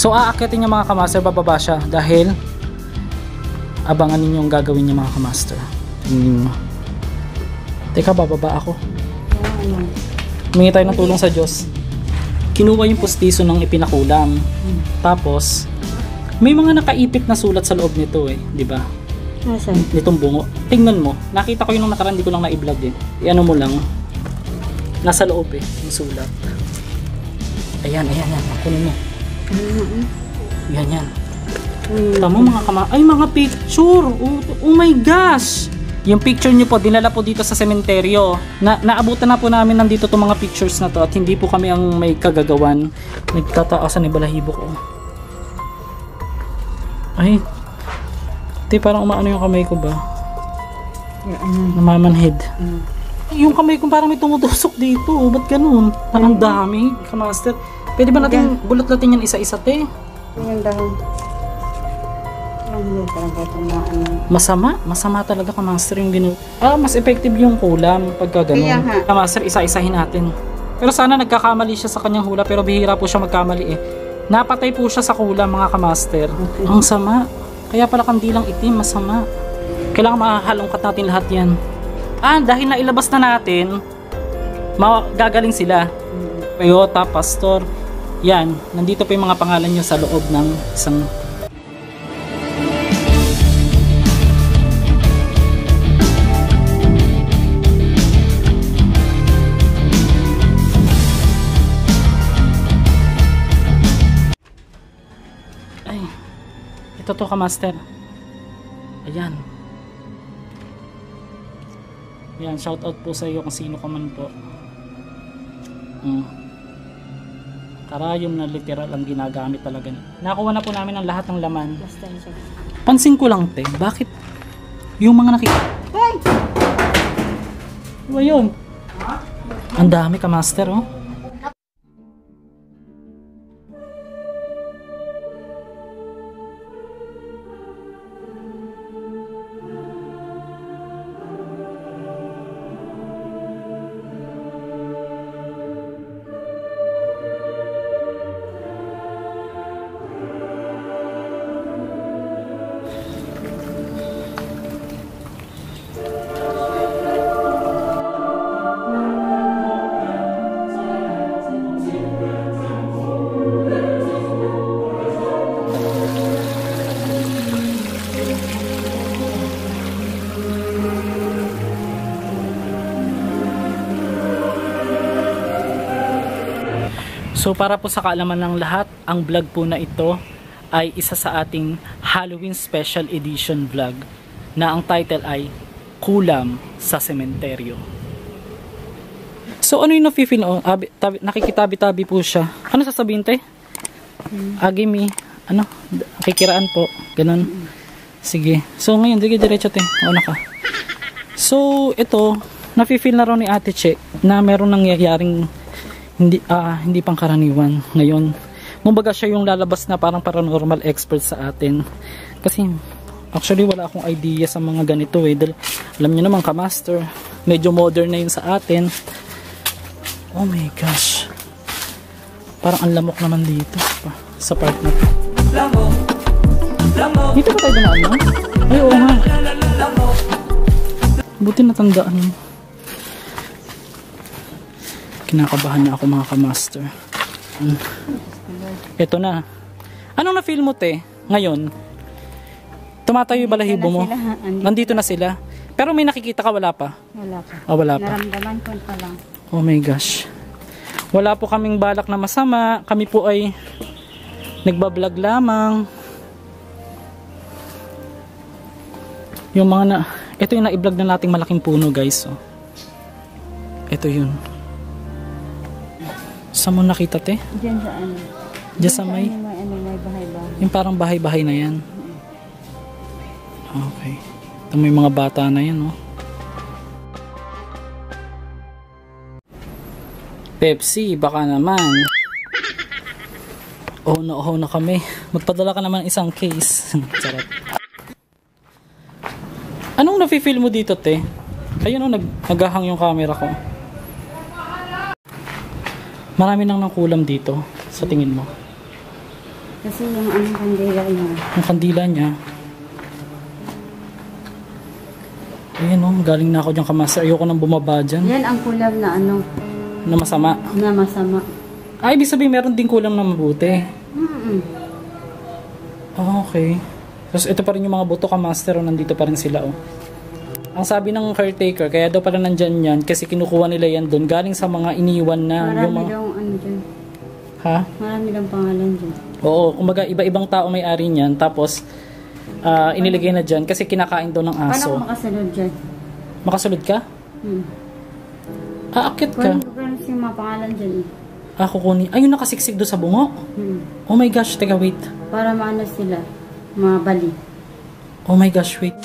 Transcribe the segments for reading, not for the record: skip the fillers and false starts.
So aakyatin niya mga kamaster, bababa siya dahil abangan ninyo ang gagawin niya mga kamaster. Tingnan mo. Teka, bababa ako. Humingi tayo ng tulong sa Diyos. Kinuha yung pustiso ng ipinakulam. Tapos, may mga nakaipit na sulat sa loob nito di ba? Nasaan? Nitong bungo. Tingnan mo. Nakita ko yung nung nakaraan, hindi ko lang na-i-vlog I-ano mo lang. Nasa loob yung sulat. Ayan. Kunin mo. Yan. Tama mga ay mga picture. Oh my gosh. Yung picture nyo po, dinala po dito sa sementeryo. Naabutan na po namin nandito itong mga pictures na to at hindi po kami ang may kagagawan. Nagtataasan ni balahibo ko. Ay, parang umaano yung kamay ko ba? Namamanhid. Yung kamay ko parang may tumutusok dito. Ba't ganun? Ang dami, kamaster. Pwede ba natin bulat-latin yan isa-isa, te? Yung dahon. Masama talaga kamaster yung mas effective yung kulam pagka ganun. Kamaster, isa-isahin natin. Pero sana nagkakamali siya sa kanyang hula, pero bihira po siya magkamali Napatay po siya sa kulam mga kamaster. Ang sama. Kaya pala kandilang itim, masama. Kailangan mahalongkat natin lahat yan. Dahil nailabas na natin, gagaling sila. Toyota, Pastor. Yan, nandito pa yung mga pangalan nyo sa loob ng isang ito kamaster. Ayan. Yan, shout out po sa iyo kung sino ka man po. Karayom na literal ang ginagamit talaga. Nakuha na po namin ang lahat ng laman. Pansin ko lang, te, bakit yung mga nakikita? Hey! Ano yun? Ang dami kamaster, So para po sa kaalaman ng lahat, ang vlog po na ito ay isa sa ating Halloween Special Edition vlog na ang title ay Kulam sa Sementeryo. So ano yung nafe-feel? Nakikitabi-tabi po siya. Ano sasabihin, te? Agimi, kikiraan po. Ganun. Sige. So ngayon, diretso, te. Una ka. So ito, nafe-feel na rin ni Ate Che na meron nangyayaring hindi pangkaraniwan ngayon. Kumbaga siya yung lalabas na parang paranormal expert sa atin. Kasi actually wala akong idea sa mga ganito dahil alam niyo naman kamaster, medyo modern na yun sa atin. Oh my gosh. Parang ang lamok naman dito sa part na to. Dito ba tayo dumaan, no? Ay, oo nga. Buti natandaan mo. Kinakabahan na ako mga kamaster. Ito na. Anong na-feel mo, te? Ngayon? Tumatayo yung balahibo mo? Nandito na sila. Pero may nakikita ka, wala pa? Wala pa. Wala pa. Naramdaman ko pa lang. Oh my gosh. Wala po kaming balak na masama. Kami po ay nagbablog lamang. Yung mga ito yung na-i-vlog na nating malaking puno, guys. Ito yun. Saan mo nakita, te? Diyan sa ano? Diyan sa may bahay-bahay. Yung parang bahay-bahay na yan. Okay. Ito may mga bata na yan, Pepsi, baka naman. Oh na kami. Magpadala ka naman isang case. Charot. Anong nafe-feel mo dito, te? Ayun, naghahang yung camera ko. Marami nang kulam dito sa tingin mo. Kasi yung anong kandila niya. Yung kandila niya. Ayan o, galing na ako dyan kamaster. Ayoko nang bumaba dyan. Yan ang kulam na ano, Na masama. na masama. Ay, ibig sabihin meron din kulang na mabuti. Ah, okay. Tapos ito pa rin yung mga buto kamaster o nandito pa rin sila o. Ang sabi ng caretaker, kaya daw pala nandyan yan kasi kinukuha nila yan doon. Galing sa mga iniwan na. Marami Yung mga... daw ano dyan. Ha? Marami daw pangalan dyan. Oo, kumbaga iba-ibang tao may-ari niyan. Tapos iniligay na dyan kasi kinakain daw ng Paano aso. ako makasunod dyan? Makasunod ka? Aakit ka. Kung yung mga pangalan dyan eh. Kukunin. Ayun, nakasiksik doon sa bungo. Oh my gosh, teka wait. Para maano sila, mabali. Oh my gosh, wait.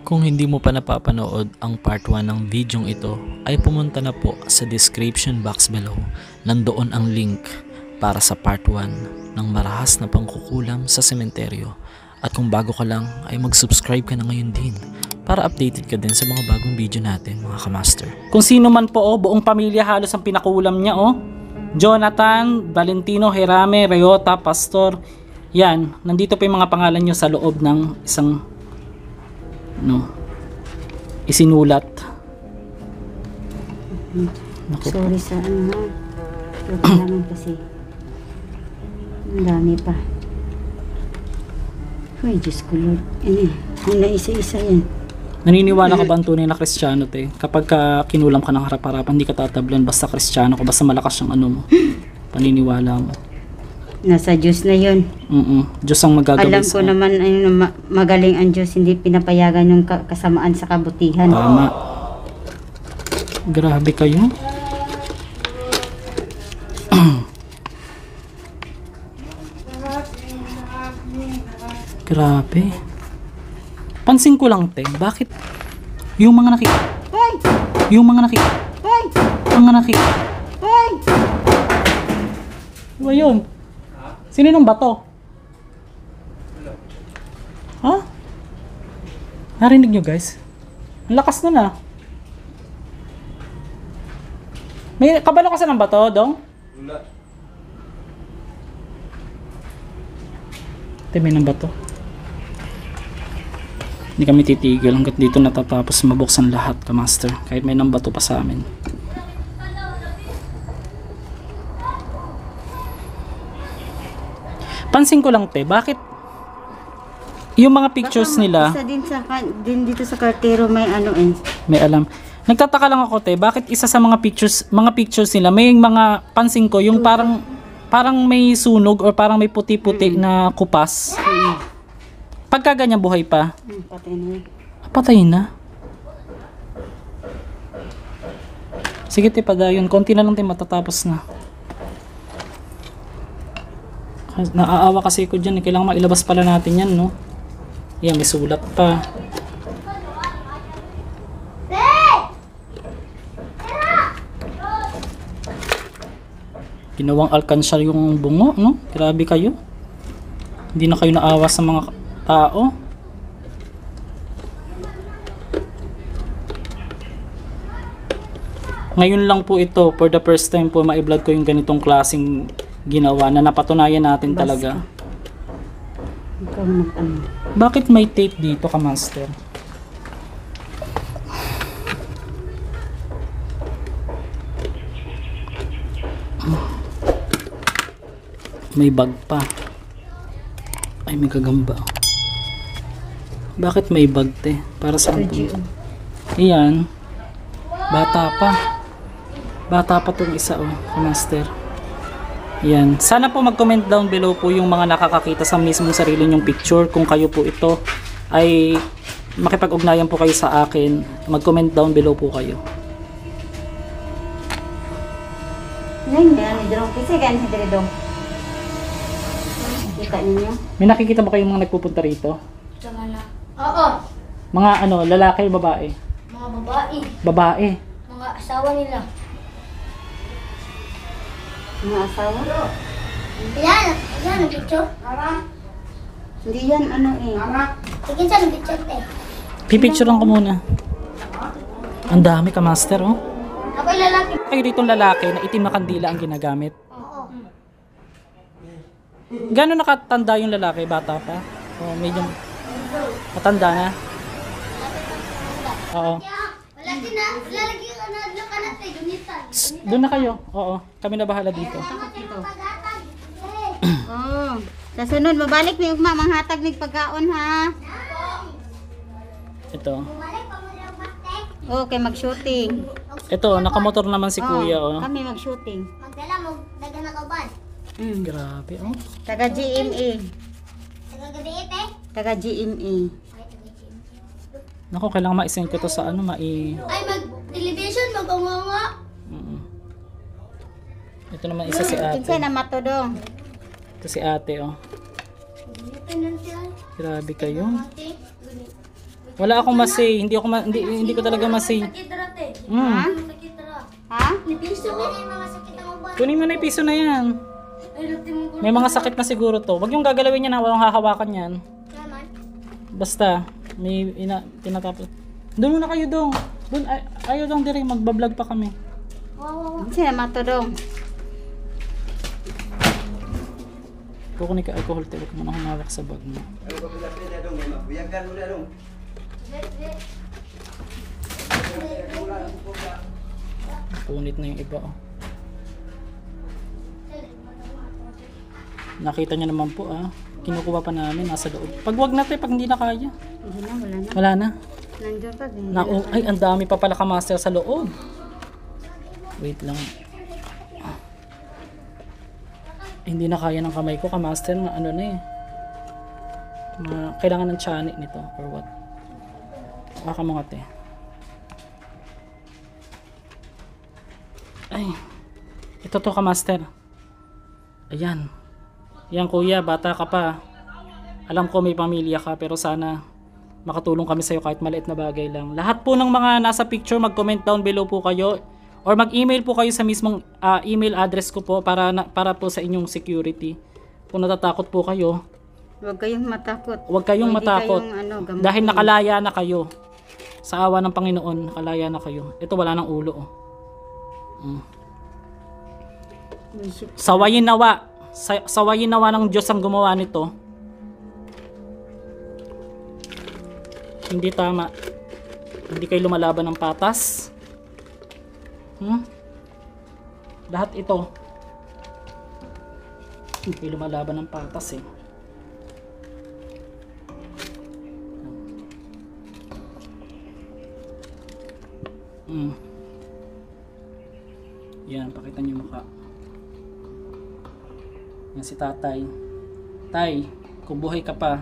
Kung hindi mo pa napapanood ang part 1 ng videong ito, ay pumunta na po sa description box below. Nandoon ang link para sa part 1 ng marahas na pangkukulam sa sementeryo. At kung bago ka lang, ay mag-subscribe ka na ngayon din para updated ka din sa mga bagong video natin, mga kamaster. Kung sino man po, buong pamilya halos ang pinakulam niya, Jonathan, Valentino, Herame, Reyota, Pastor. Yan, nandito pa yung mga pangalan nyo sa loob ng isang isinulat. Naku. Sorry sa ano ha. Kailangan kasi. Ang dami pa. Uy, Diyos ko Lord. Ano, isa-isa yan. Naniniwala ka ba ang tunay na Kristiyano, te? Kapag kinulam ka ng harap-harapan, hindi ka tatablan basta Kristiyano ka, basta malakas yung ano mo. Paniniwala mo. Nasa Diyos na yun. Diyos ang magagawin. Alam ko naman magaling ang Diyos, hindi pinapayagan yung kasamaan sa kabutihan. Tama. Grabe kayo. Grabe. Pansin ko lang, te, bakit yung mga Ano yun? Sino nung bato? Ha? Narinig nyo guys? Ang lakas na na. May kabalo kasi ng bato, Dong? Wala. May ng bato. Hindi kami titigil hanggat dito natatapos mabuksan lahat, kamaster. Kahit may nang bato pa sa amin. Pansin ko lang, te, bakit yung mga pictures nila isa din dito sa kartero may ano may alam. Nagtataka lang ako, te, bakit isa sa mga pictures nila may mga pansin ko yung parang may sunog or parang may puti-puti na kupas. Pagka ganyan buhay pa. Patay na. Patay na. Sige, te, padayon. Konti na lang, te, matatapos na. Naaawa kasi ko dyan. Kailangan mailabas pala natin yan, no? Yan, may sulat pa. Ginawang alkansya yung bungo, no? Grabe kayo. Hindi na kayo naawa sa mga tao. Ngayon lang po ito, for the first time po, ma-vlog ko yung ganitong klaseng ginawa na napatunayan natin talaga. Bakit may tape dito, kamaster? May bag pa. Ay, may kagamba. Bakit may bag, te? Para saan to? Iyan. Bata pa. Bata pa tong isa, kamaster. Yan. Sana po mag-comment down below po yung mga nakakakita sa mismong sarili nyong picture. Kung kayo po ito ay makipag-ugnayan po kayo sa akin, mag-comment down below po kayo. Nakikita ninyo? May nakikita ba kayong mga nagpupunta rito? Oo. Mga lalaki, babae? Mga babae. Babae. Mga asawa nila. Mga asawa? Yan ang picture. Hindi yan ano Tingin sa picture, te. Pipicturean ko muna. Ang dami ka, master, oh. Ako'y lalaki. Kayo ditong lalaki na itim na kandila ang ginagamit. Oo. Gano'n nakatanda yung lalaki? Bata pa? O medyo matanda na? Oo. Wala din na. Lalagyan ka na. Laka natin. Gunitan. Doon na kayo. Oo. Kami na bahala dito. Pag-atag. Oh. Sa sunod, mabalik ni Ugma, manghatag ni pagkaon ha. Ito. Bumalik pa mo lang bakte. Okay, mag-shooting. Ito, nakamotor naman si kuya, oh. Kami mag-shooting. Magdala mo. Daga na kauban. Grabe, oh. Taga GMA. Nagagabiit eh. Taga GMA. Naku, kailangan ma-send ko to sa ano, Ay, mag-television. Mag-unga-unga. Mm. Ito naman isa si ate. Kinsay na matodong. Ito si ate, oh. Gunitan lang siya. Grabe kayo. Ate. Wala akong masay. Hindi ko talaga masay. Sakit rate. Sakit ra. Ha? Piso mo na yung mga sakit ang uban. Kunin mo na yung piso na yan. Ay, lati mo. May mga sakit na siguro to. Huwag yung gagalawin yan, walang hahawakan yan. Naman. Basta, may tinatapos. Doon muna kayo dong. Doon, ayaw dong dire, magbablog pa kami. Wow. Kinsay na matodong. Kukunin ka alcohol, huwag mo na humawak sa bag mo. Punit na yung iba, oh. Nakita niyo naman po, ah. Kinukuha pa namin, nasa loob. Pag wag natin, pag hindi na kaya. Hindi na, wala na. Wala na. Nandiyan pa din. Ay, ang dami pa pala ka-master sa loob. Wait lang. Hindi na kaya ng kamay ko, ka-master. Ano na eh. Kailangan ng tiyanik nito or what. Baka mga te. Ay. Ito to, ka-master. Ayan. Yan kuya, bata ka pa. Alam ko may pamilya ka, pero sana makatulong kami sa'yo kahit maliit na bagay lang. Lahat po ng mga nasa picture, mag-comment down below po kayo. Or mag-email po kayo sa mismong email address ko po para po sa inyong security. Kung natatakot po kayo, Huwag kayong matakot. huwag kayong Pwede matakot. kayong, gamutin. Dahil nakalaya na kayo. Sa awa ng Panginoon, nakalaya na kayo. Ito wala ng ulo. Oh. Sawayin nawa. Sawayin nawa ng Diyos ang gumawa nito. Hindi tama. Hindi kayo lumalaban ng patas. Lahat ito. Hindi kayo lumalaban ng patas eh. Yan, pakita niyo mukha. Yan si tatay. Tay, kung buhay ka pa,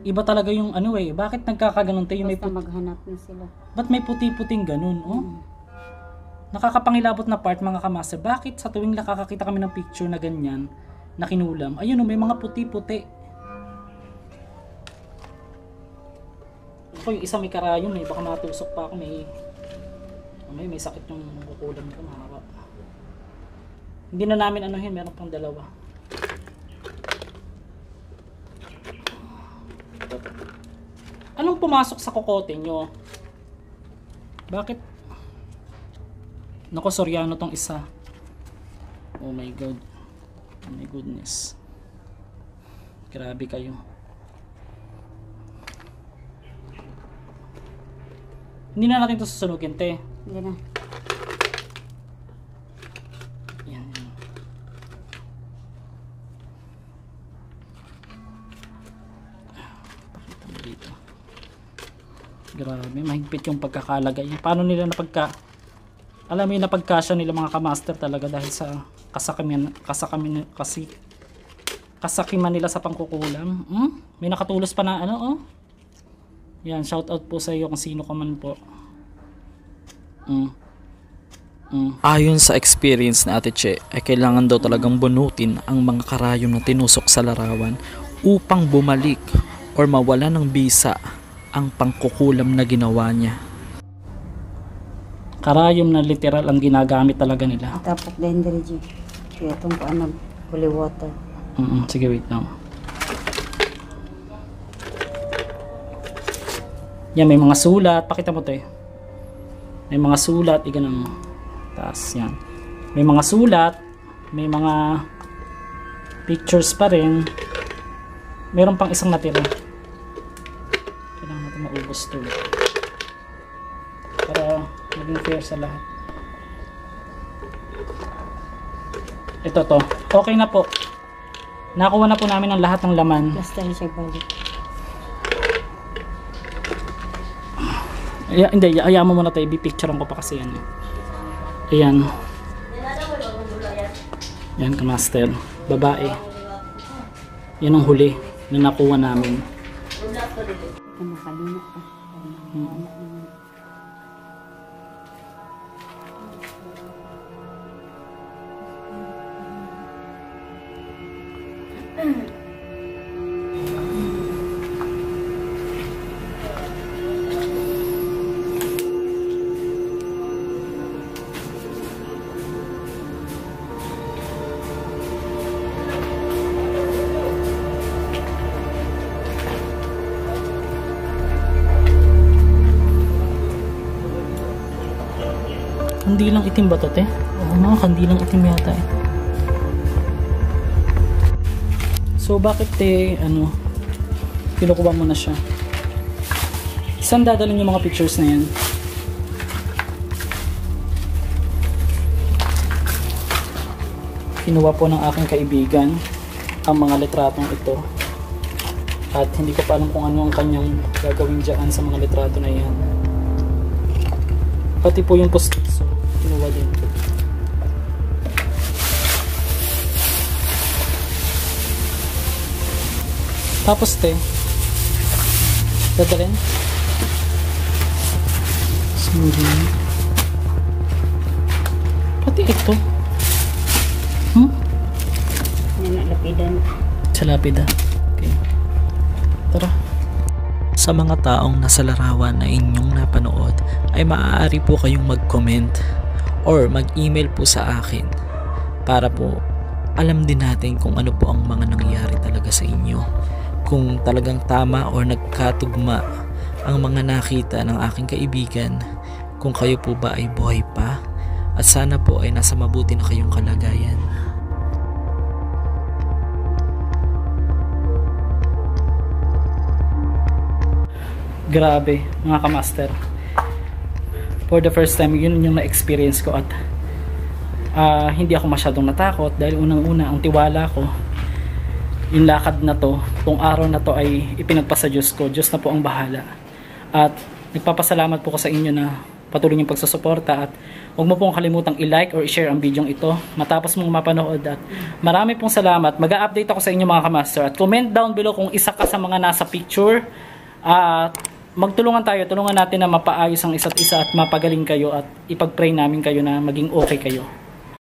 iba talaga yung ano eh. Bakit nagkakaganon tayo? May Basta maghanap na sila. ba't may puti-puting ganun, oh? Nakakapangilabot na part, mga kamaster. Bakit sa tuwing nakakakita kami ng picture na ganyan, na kinulam, ayun oh, may mga puti-puti. Ako yung isa may karayom eh, baka matusok pa ako, may sakit yung kukulam ko, mahaba. Hindi na namin anuhin, meron pang dalawa. Anong pumasok sa kokote nyo? Bakit? Naku, Soriano tong isa. Oh my God. Oh my goodness. Grabe kayo. Hindi na natin ito susunugin, te. Hindi na. Yan. Pakita mo dito. Grabe, mahigpit yung pagkakalagay. Paano nila alam mo yung napagkasya nila mga kamaster talaga dahil sa kasakiman nila sa pangkukulam. May nakatulos pa na ano, oh. Yan, shout out po sa iyo kung sino ka man po. Ayon sa experience na Ate Che, ay kailangan daw talagang bunutin ang mga karayom na tinusok sa larawan upang bumalik or mawala ng bisa ang pangkukulam na ginawa niya. Karayom na literal ang ginagamit talaga nila. Tapos din diri G. Kaya itong paano, holy water. Sige, wait lang. Yan, may mga sulat. Pakita mo, te. May mga sulat. Ganun mo. Taas, yan. May mga sulat. May mga pictures pa rin. Meron pang isang natira. Kailangan natin maubos to. Para maging fair sa lahat. Ito to. Okay na po. Nakuha na po namin ang lahat ng laman. Basta na siya balik. Hindi, ayaw mo muna tayo. Bipicturean ko pa kasi yan. Ayan. Yan, kamaster. Babae. Yan ang huli na nakuha namin. Nakalimot pa. Kandilang itim ba to, te? Oo nga, kandilang itim yata eh. So bakit te, kinukuha mo na siya? Saan dadalhin yung mga pictures na yan? Kinuha po ng aking kaibigan ang mga litratong ito. At hindi ko pa alam kung ano ang kanyang gagawin dyan sa mga litrato na yan. Pati po yung postizo, kinuha din. Tapos te, dadalhin. Smoothie. Pati ito. Lapidan. Sa lapida. Okay. Tara. Sa mga taong nasa larawan na inyong napanood ay maaari po kayong mag-comment or mag-email po sa akin para po alam din natin kung ano po ang mga nangyari talaga sa inyo. Kung talagang tama or nagkatugma ang mga nakita ng aking kaibigan, kung kayo po ba ay buhay pa at sana po ay nasa mabuti na kayong kalagayan. Grabe, mga kamaster. For the first time, yun yung na-experience ko at hindi ako masyadong natakot dahil unang-una, ang tiwala ko, yung lakad na to, tong araw na to ay ipinagpasa Diyos ko. Diyos na po ang bahala. At nagpapasalamat po ko sa inyo na patuloy niyong pagsusuporta at huwag mo pong kalimutang i-like or i-share ang video ito matapos mong mapanood. At marami pong salamat. Mag-a-update ako sa inyo mga kamaster at comment down below kung isa ka sa mga nasa picture at magtulungan tayo, tulungan natin na mapaayos ang isa't isa at mapagaling kayo at ipag-pray namin kayo na maging okay kayo.